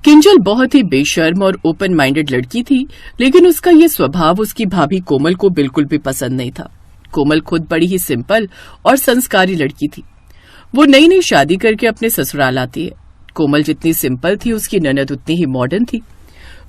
किंजल बहुत ही बेशर्म और ओपन माइंडेड लड़की थी, लेकिन उसका ये स्वभाव उसकी भाभी कोमल को बिल्कुल भी पसंद नहीं था। कोमल खुद बड़ी ही सिंपल और संस्कारी लड़की थी। वो नई नई शादी करके अपने ससुराल आती है। कोमल जितनी सिंपल थी, उसकी ननद उतनी ही मॉडर्न थी।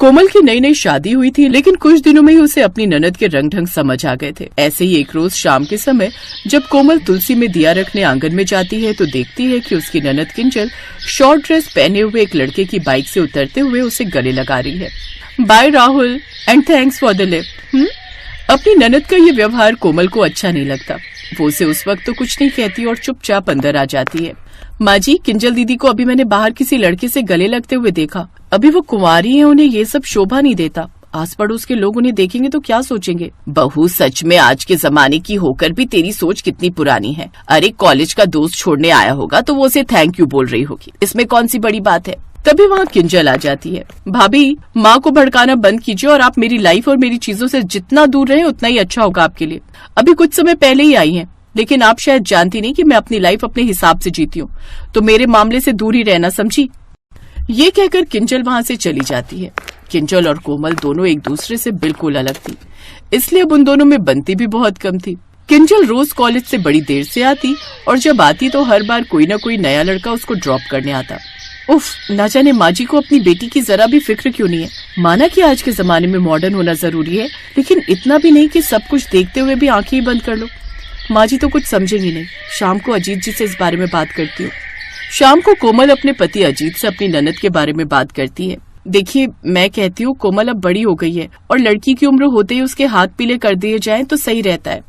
कोमल की नई नई शादी हुई थी, लेकिन कुछ दिनों में ही उसे अपनी ननद के रंग ढंग समझ आ गए थे। ऐसे ही एक रोज शाम के समय जब कोमल तुलसी में दिया रखने आंगन में जाती है तो देखती है कि उसकी ननद किंजल शॉर्ट ड्रेस पहने हुए एक लड़के की बाइक से उतरते हुए उसे गले लगा रही है। Bye Rahul and thanks for the lift. अपनी ननद का ये व्यवहार कोमल को अच्छा नहीं लगता। वो उसे उस वक्त तो कुछ नहीं कहती और चुपचाप अंदर आ जाती है। माँ जी, किंजल दीदी को अभी मैंने बाहर किसी लड़के से गले लगते हुए देखा। अभी वो कुंवारी है, उन्हें ये सब शोभा नहीं देता। आस पड़ोस के लोग उन्हें देखेंगे तो क्या सोचेंगे। बहू, सच में आज के जमाने की होकर भी तेरी सोच कितनी पुरानी है। अरे कॉलेज का दोस्त छोड़ने आया होगा तो वो उसे थैंक यू बोल रही होगी, इसमें कौन सी बड़ी बात है। तभी वहाँ किंजल आ जाती है। भाभी, माँ को भड़काना बंद कीजिए और आप मेरी लाइफ और मेरी चीजों से जितना दूर रहें उतना ही अच्छा होगा आपके लिए। अभी कुछ समय पहले ही आई हैं, लेकिन आप शायद जानती नहीं कि मैं अपनी लाइफ अपने हिसाब से जीती हूँ, तो मेरे मामले से दूर ही रहना, समझी। ये कहकर किंजल वहाँ से चली जाती है। किंजल और कोमल दोनों एक दूसरे से बिल्कुल अलग थी, इसलिए अब उन दोनों में बनती भी बहुत कम थी। किंजल रोज कॉलेज से बड़ी देर से आती और जब आती तो हर बार कोई न कोई नया लड़का उसको ड्रॉप करने आता। उफ, ना जाने माँ जी को अपनी बेटी की जरा भी फिक्र क्यों नहीं है। माना कि आज के जमाने में मॉडर्न होना जरूरी है, लेकिन इतना भी नहीं कि सब कुछ देखते हुए भी आंखें ही बंद कर लो। माँ जी तो कुछ समझेंगी नहीं। शाम को अजीत जी से इस बारे में बात करती हूँ। शाम को कोमल अपने पति अजीत से अपनी ननद के बारे में बात करती है। देखिए, मैं कहती हूँ कोमल अब बड़ी हो गई है और लड़की की उम्र होते ही उसके हाथ पीले कर दिए जाएं तो सही रहता है।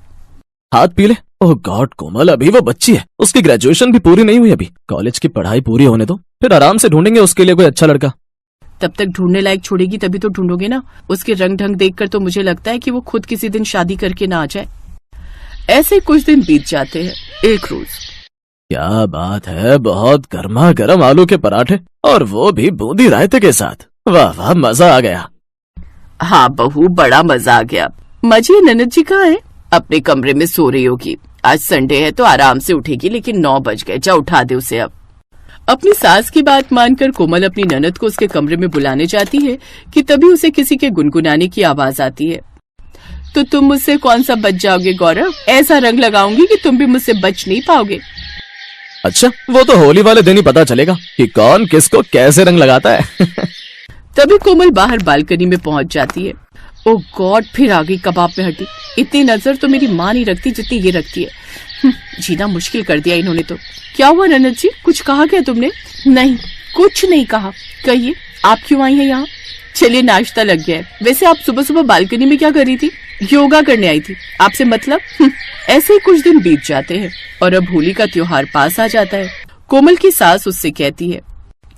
हाथ पीले? ओह गॉड कोमल, अभी वो बच्ची है, उसकी ग्रेजुएशन भी पूरी नहीं हुई। अभी कॉलेज की पढ़ाई पूरी होने दो, फिर आराम से ढूंढेंगे उसके लिए कोई अच्छा लड़का। तब तक ढूंढने लायक छोड़ेगी तभी तो ढूंढोगे ना। उसके रंग ढंग देखकर तो मुझे लगता है कि वो खुद किसी दिन शादी करके ना आ जाए। ऐसे कुछ दिन बीत जाते हैं। एक रोज, क्या बात है, बहुत गर्मा गर्म आलू के पराठे और वो भी बूंदी रायते के साथ। वाह वाह, मजा आ गया। हाँ बहू, बड़ा मजा आ गया। मजी, ननद जी कहाँ है? अपने कमरे में सो रही होगी। आज संडे है तो आराम से उठेगी, लेकिन 9 बज गए। जा उठा दे उसे अब। अपनी सास की बात मानकर कोमल अपनी ननद को उसके कमरे में बुलाने जाती है कि तभी उसे किसी के गुनगुनाने की आवाज आती है। तो तुम मुझसे कौन सा बच जाओगे गौरव? ऐसा रंग लगाऊंगी कि तुम भी मुझसे बच नहीं पाओगे। अच्छा, वो तो होली वाले दिन ही पता चलेगा कि कौन किसको कैसे रंग लगाता है। तभी कोमल बाहर बालकनी में पहुंच जाती है। ओ गॉड, फिर आ गई कबाब में हड्डी। इतनी नजर तो मेरी माँ नहीं रखती जितनी ये रखती है। जीना मुश्किल कर दिया इन्होंने तो। क्या हुआ ननद जी, कुछ कहा क्या तुमने? नहीं, कुछ नहीं कहा। कहिए, आप क्यों आई हैं यहाँ? चलिए, नाश्ता लग गया है। वैसे आप सुबह सुबह बालकनी में क्या कर रही थी? योगा करने आई थी। आपसे मतलब? ऐसे ही कुछ दिन बीत जाते हैं और अब होली का त्योहार पास आ जाता है। कोमल की सास उससे कहती है,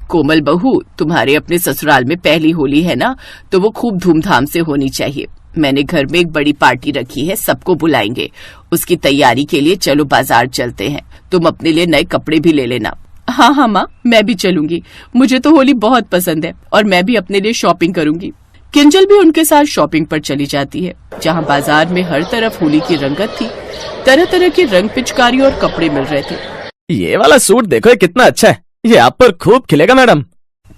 कोमल बहू, तुम्हारे अपने ससुराल में पहली होली है ना, तो वो खूब धूमधाम से होनी चाहिए। मैंने घर में एक बड़ी पार्टी रखी है, सबको बुलाएंगे। उसकी तैयारी के लिए चलो बाजार चलते हैं। तुम अपने लिए नए कपड़े भी ले लेना। हाँ हाँ माँ, मैं भी चलूंगी। मुझे तो होली बहुत पसंद है और मैं भी अपने लिए शॉपिंग करूंगी। किंजल भी उनके साथ शॉपिंग पर चली जाती है, जहाँ बाजार में हर तरफ होली की रंगत थी। तरह तरह के रंग, पिचकारी और कपड़े मिल रहे थे। ये वाला सूट देखो, ये कितना अच्छा है। ये आप पर खूब खिलेगा मैडम।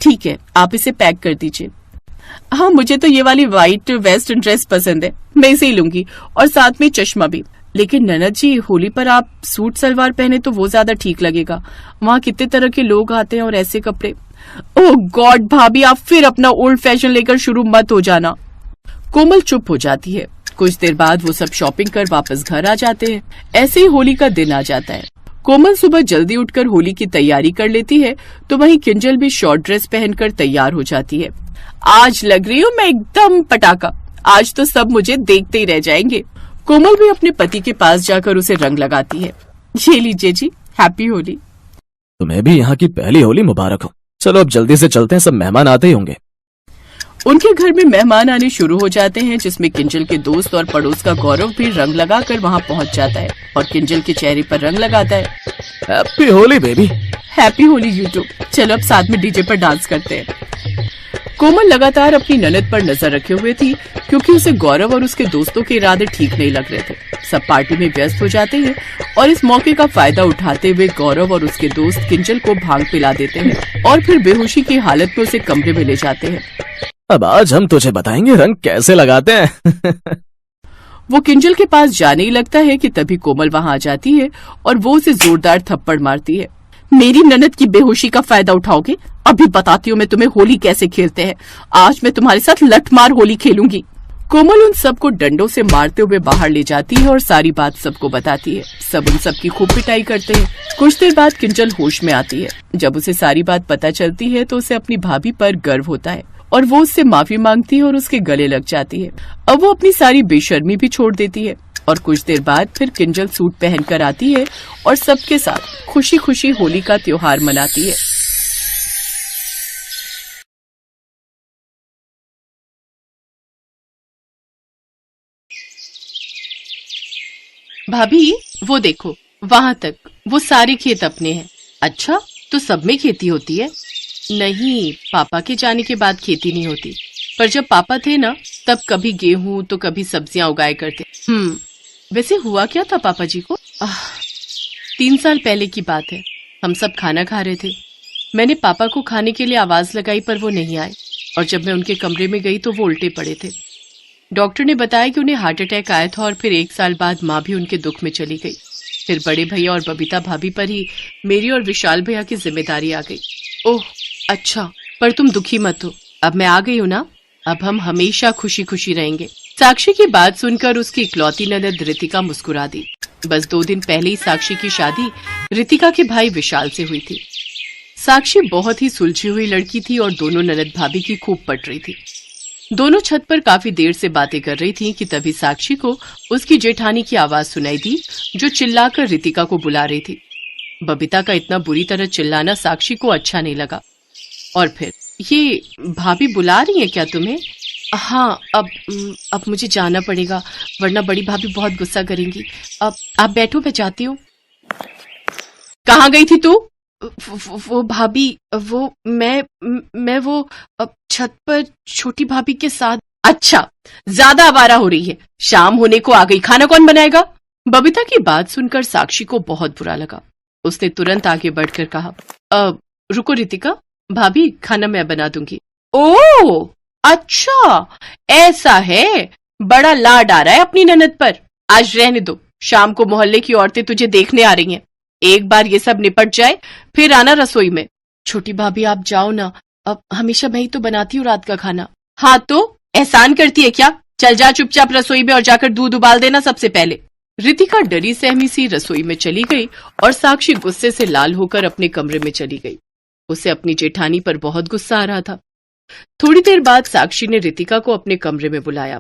ठीक है, आप इसे पैक कर दीजिए। हाँ, मुझे तो ये वाली व्हाइट वेस्टर्न ड्रेस पसंद है, मैं इसे ही लूंगी और साथ में चश्मा भी। लेकिन ननद जी, होली पर आप सूट सलवार पहने तो वो ज्यादा ठीक लगेगा। वहाँ कितने तरह के लोग आते हैं और ऐसे कपड़े। ओह गॉड भाभी, आप फिर अपना ओल्ड फैशन लेकर शुरू मत हो जाना। कोमल चुप हो जाती है। कुछ देर बाद वो सब शॉपिंग कर वापस घर आ जाते हैं। ऐसे ही होली का दिन आ जाता है। कोमल सुबह जल्दी उठकर होली की तैयारी कर लेती है, तो वहीं किंजल भी शॉर्ट ड्रेस पहनकर तैयार हो जाती है। आज लग रही हूँ मैं एकदम पटाखा। आज तो सब मुझे देखते ही रह जाएंगे। कोमल भी अपने पति के पास जाकर उसे रंग लगाती है। ये लीजिए जी, हैप्पी होली। तुम्हें भी यहाँ की पहली होली मुबारक हो। चलो अब जल्दी से चलते हैं, सब मेहमान आते ही होंगे। उनके घर में मेहमान आने शुरू हो जाते हैं, जिसमें किंजल के दोस्त और पड़ोस का गौरव भी रंग लगाकर वहाँ पहुँच जाता है और किंजल के चेहरे पर रंग लगाता है। Happy Holi baby. Happy Holi YouTube. चलो अब साथ में डीजे पर डांस करते हैं। कोमल लगातार अपनी ननद पर नजर रखे हुए थी क्योंकि उसे गौरव और उसके दोस्तों के इरादे ठीक नहीं लग रहे थे। सब पार्टी में व्यस्त हो जाते हैं और इस मौके का फायदा उठाते हुए गौरव और उसके दोस्त किंजल को भांग पिला देते हैं और फिर बेहोशी की हालत में उसे कमरे में ले जाते हैं। अब आज हम तुझे बताएंगे रंग कैसे लगाते हैं। वो किंजल के पास जाने ही लगता है कि तभी कोमल वहाँ आ जाती है और वो उसे जोरदार थप्पड़ मारती है। मेरी ननद की बेहोशी का फायदा उठाओगे? अभी बताती हूँ मैं तुम्हें होली कैसे खेलते हैं। आज मैं तुम्हारे साथ लठमार होली खेलूंगी। कोमल उन सबको डंडों से मारते हुए बाहर ले जाती है और सारी बात सबको बताती है। सब उन सबकी खूब पिटाई करते हैं। कुछ देर बाद किंजल होश में आती है। जब उसे सारी बात पता चलती है तो उसे अपनी भाभी पर गर्व होता है और वो उससे माफी मांगती है और उसके गले लग जाती है। अब वो अपनी सारी बेशर्मी भी छोड़ देती है और कुछ देर बाद फिर किंजल सूट पहनकर आती है और सबके साथ खुशी खुशी होली का त्योहार मनाती है। भाभी वो देखो, वहाँ तक वो सारे खेत अपने हैं। अच्छा, तो सब में खेती होती है? नहीं, पापा के जाने के बाद खेती नहीं होती, पर जब पापा थे ना तब कभी गेहूं तो कभी सब्जियां उगाए करते। वैसे हुआ क्या था पापा जी को? 3 साल पहले की बात है। हम सब खाना खा रहे थे। मैंने पापा को खाने के लिए आवाज लगाई पर वो नहीं आए और जब मैं उनके कमरे में गई तो वो उल्टे पड़े थे। डॉक्टर ने बताया कि उन्हें हार्ट अटैक आया था और फिर 1 साल बाद माँ भी उनके दुख में चली गई। फिर बड़े भैया और बबीता भाभी पर ही मेरी और विशाल भैया की जिम्मेदारी आ गई। ओह अच्छा, पर तुम दुखी मत हो, अब मैं आ गई हूँ ना, अब हम हमेशा खुशी खुशी रहेंगे। साक्षी की बात सुनकर उसकी इकलौती ननद रितिका मुस्कुरा दी। बस 2 दिन पहले ही साक्षी की शादी रितिका के भाई विशाल से हुई थी। साक्षी बहुत ही सुलझी हुई लड़की थी और दोनों ननद भाभी की खूब पट रही थी। दोनों छत पर काफी देर से बातें कर रही थीं कि तभी साक्षी को उसकी जेठानी की आवाज सुनाई दी जो चिल्लाकर रितिका को बुला रही थी। बबीता का इतना बुरी तरह चिल्लाना साक्षी को अच्छा नहीं लगा और फिर ये भाभी बुला रही हैं क्या तुम्हें? हाँ, अब मुझे जाना पड़ेगा वरना बड़ी भाभी बहुत गुस्सा करेंगी। अब आप बैठो, मैं जाती हूँ। कहाँ गई थी तू? वो भाभी, वो मैं वो छत पर छोटी भाभी के साथ। अच्छा, ज्यादा आवारा हो रही है, शाम होने को आ गई, खाना कौन बनाएगा? बबीता की बात सुनकर साक्षी को बहुत बुरा लगा। उसने तुरंत आगे बढ़कर कहा, रुको रितिका, भाभी खाना मैं बना दूंगी। ओह अच्छा, ऐसा है, बड़ा लाड आ रहा है अपनी ननद पर। आज रहने दो, शाम को मोहल्ले की औरतें तुझे देखने आ रही हैं। एक बार ये सब निपट जाए फिर आना रसोई में। छोटी भाभी आप जाओ ना, अब हमेशा मैं ही तो बनाती हूँ रात का खाना। हाँ तो एहसान करती है क्या? चल जा चुपचाप रसोई में और जाकर दूध उबाल देना सबसे पहले। रितिका डरी सहमी सी रसोई में चली गई और साक्षी गुस्से से लाल होकर अपने कमरे में चली गई। उसे अपनी जेठानी पर बहुत गुस्सा आ रहा था। थोड़ी देर बाद साक्षी ने रितिका को अपने कमरे में बुलाया।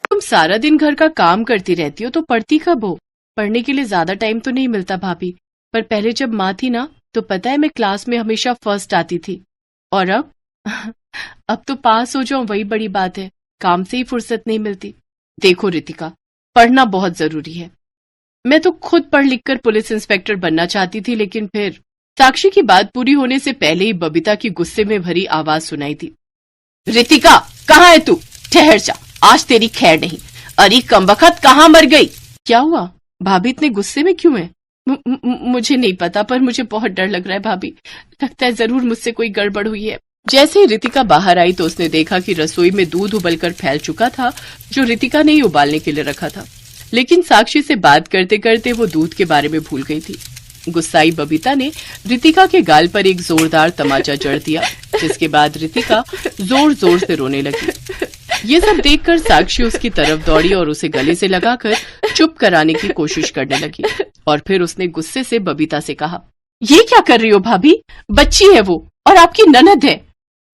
तुम सारा दिन घर का काम करती रहती हो तो पढ़ती कब हो? पढ़ने के लिए ज्यादा टाइम तो नहीं मिलता भाभी, पर पहले जब माँ थी ना तो पता है मैं क्लास में हमेशा फर्स्ट आती थी और अब तो पास हो जाऊं वही बड़ी बात है, काम से ही फुर्सत नहीं मिलती। देखो रितिका, पढ़ना बहुत जरूरी है। मैं तो खुद पढ़ लिख कर पुलिस इंस्पेक्टर बनना चाहती थी, लेकिन फिर। साक्षी की बात पूरी होने से पहले ही बबीता की गुस्से में भरी आवाज सुनाई दी। रितिका, कहाँ है तू? ठहर जा, आज तेरी खैर नहीं। अरे कमबख्त, कहाँ मर गई? क्या हुआ भाभी, इतने गुस्से में क्यों है? मुझे नहीं पता, पर मुझे बहुत डर लग रहा है भाभी, लगता है जरूर मुझसे कोई गड़बड़ हुई है। जैसे ही रितिका बाहर आई तो उसने देखा कि रसोई में दूध उबलकर फैल चुका था जो रितिका ने ही उबालने के लिए रखा था, लेकिन साक्षी से बात करते करते वो दूध के बारे में भूल गई थी। गुस्साई बबीता ने रितिका के गाल पर एक जोरदार तमाचा जड़ दिया, जिसके बाद रितिका जोर जोर से रोने लगी। ये सब देखकर साक्षी उसकी तरफ दौड़ी और उसे गले से लगाकर चुप कराने की कोशिश करने लगी और फिर उसने गुस्से से बबीता से कहा, ये क्या कर रही हो भाभी? बच्ची है वो और आपकी ननद है,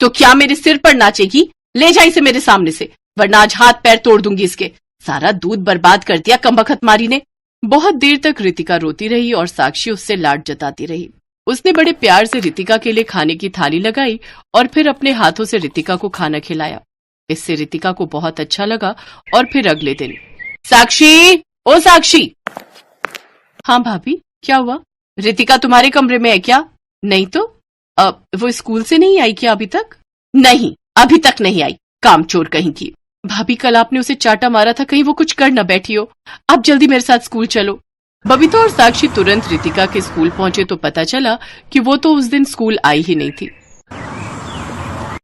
तो क्या मेरे सिर पर नाचेगी? ले जा इसे मेरे सामने से, वरना आज हाथ पैर तोड़ दूंगी इसके। सारा दूध बर्बाद कर दिया कमबख्त मारी ने। बहुत देर तक रितिका रोती रही और साक्षी उससे लाड जताती रही। उसने बड़े प्यार से रितिका के लिए खाने की थाली लगाई और फिर अपने हाथों से रितिका को खाना खिलाया। इससे रितिका को बहुत अच्छा लगा और फिर अगले दिन, साक्षी, ओ साक्षी। हाँ भाभी, क्या हुआ? रितिका तुम्हारे कमरे में है क्या? नहीं तो, वो स्कूल से नहीं आई क्या अभी तक? नहीं, अभी तक नहीं आई, कामचोर कहीं की। भाभी कल आपने उसे चाटा मारा था, कहीं वो कुछ कर न बैठी हो। आप जल्दी मेरे साथ स्कूल चलो। बबीता और साक्षी तुरंत रितिका के स्कूल पहुंचे तो पता चला कि वो तो उस दिन स्कूल आई ही नहीं थी।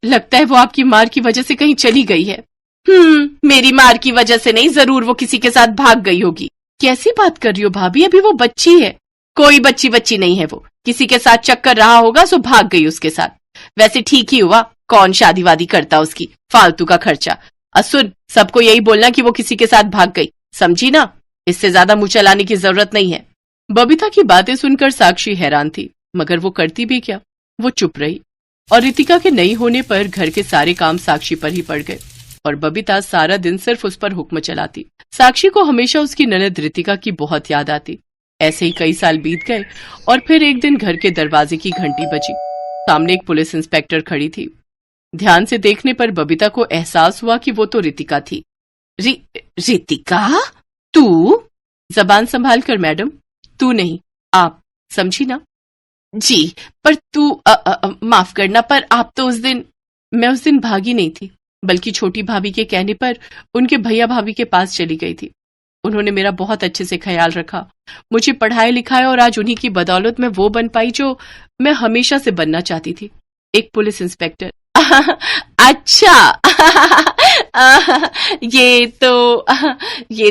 लगता है वो आपकी मार की वजह से कहीं चली गई है। मेरी मार की वजह से नहीं, जरूर वो किसी के साथ भाग गई होगी। कैसी बात कर रही हो भाभी, अभी वो बच्ची है। कोई बच्ची बच्ची नहीं है, वो किसी के साथ चक्कर रहा होगा सो भाग गई उसके साथ। वैसे ठीक ही हुआ, कौन शादी वादी करता उसकी, फालतू का खर्चा। सुन, सबको यही बोलना कि वो किसी के साथ भाग गई, समझी ना? इससे ज्यादा मुंह चलाने की जरूरत नहीं है। बबीता की बातें सुनकर साक्षी हैरान थी, मगर वो करती भी क्या। वो चुप रही और रितिका के नहीं होने पर घर के सारे काम साक्षी पर ही पड़ गए और बबीता सारा दिन सिर्फ उस पर हुक्म चलाती। साक्षी को हमेशा उसकी ननद रितिका की बहुत याद आती। ऐसे ही कई साल बीत गए और फिर एक दिन घर के दरवाजे की घंटी बजी। सामने एक पुलिस इंस्पेक्टर खड़ी थी। ध्यान से देखने पर बबीता को एहसास हुआ कि वो तो रितिका थी। रितिका, तू? जबान संभाल कर मैडम, तू नहीं आप, समझी ना? जी, पर तू माफ करना, पर आप तो उस दिन। मैं उस दिन भागी नहीं थी, बल्कि छोटी भाभी के कहने पर उनके भैया भाभी के पास चली गई थी। उन्होंने मेरा बहुत अच्छे से ख्याल रखा, मुझे पढ़ाया लिखाया और आज उन्हीं की बदौलत मैं वो बन पाई जो मैं हमेशा से बनना चाहती थी, एक पुलिस इंस्पेक्टर। अच्छा। ये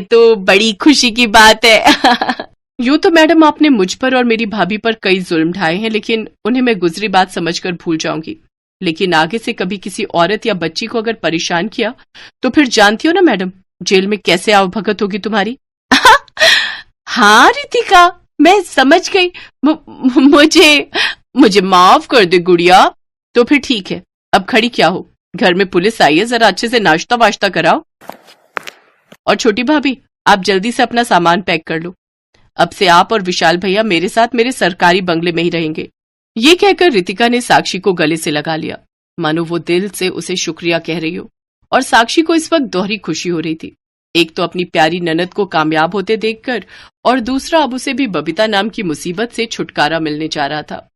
तो बड़ी खुशी की बात है। यूं तो मैडम आपने मुझ पर और मेरी भाभी पर कई जुल्म ढाए हैं, लेकिन उन्हें मैं गुजरी बात समझकर भूल जाऊंगी। लेकिन आगे से कभी किसी औरत या बच्ची को अगर परेशान किया तो फिर जानती हो ना मैडम, जेल में कैसे आवभगत होगी तुम्हारी। हाँ रितिका, मैं समझ गई। मुझे माफ कर दे गुड़िया। तो फिर ठीक है, अब खड़ी क्या हो, घर में पुलिस आई है, जरा अच्छे से नाश्ता वाश्ता कराओ। और छोटी भाभी, आप जल्दी से अपना सामान पैक कर लो। अब से आप और विशाल भैया मेरे साथ मेरे सरकारी बंगले में ही रहेंगे। ये कहकर रितिका ने साक्षी को गले से लगा लिया, मानो वो दिल से उसे शुक्रिया कह रही हो। और साक्षी को इस वक्त दोहरी खुशी हो रही थी, एक तो अपनी प्यारी ननद को कामयाब होते देखकर, और दूसरा अब उसे भी बबीता नाम की मुसीबत से छुटकारा मिलने जा रहा था।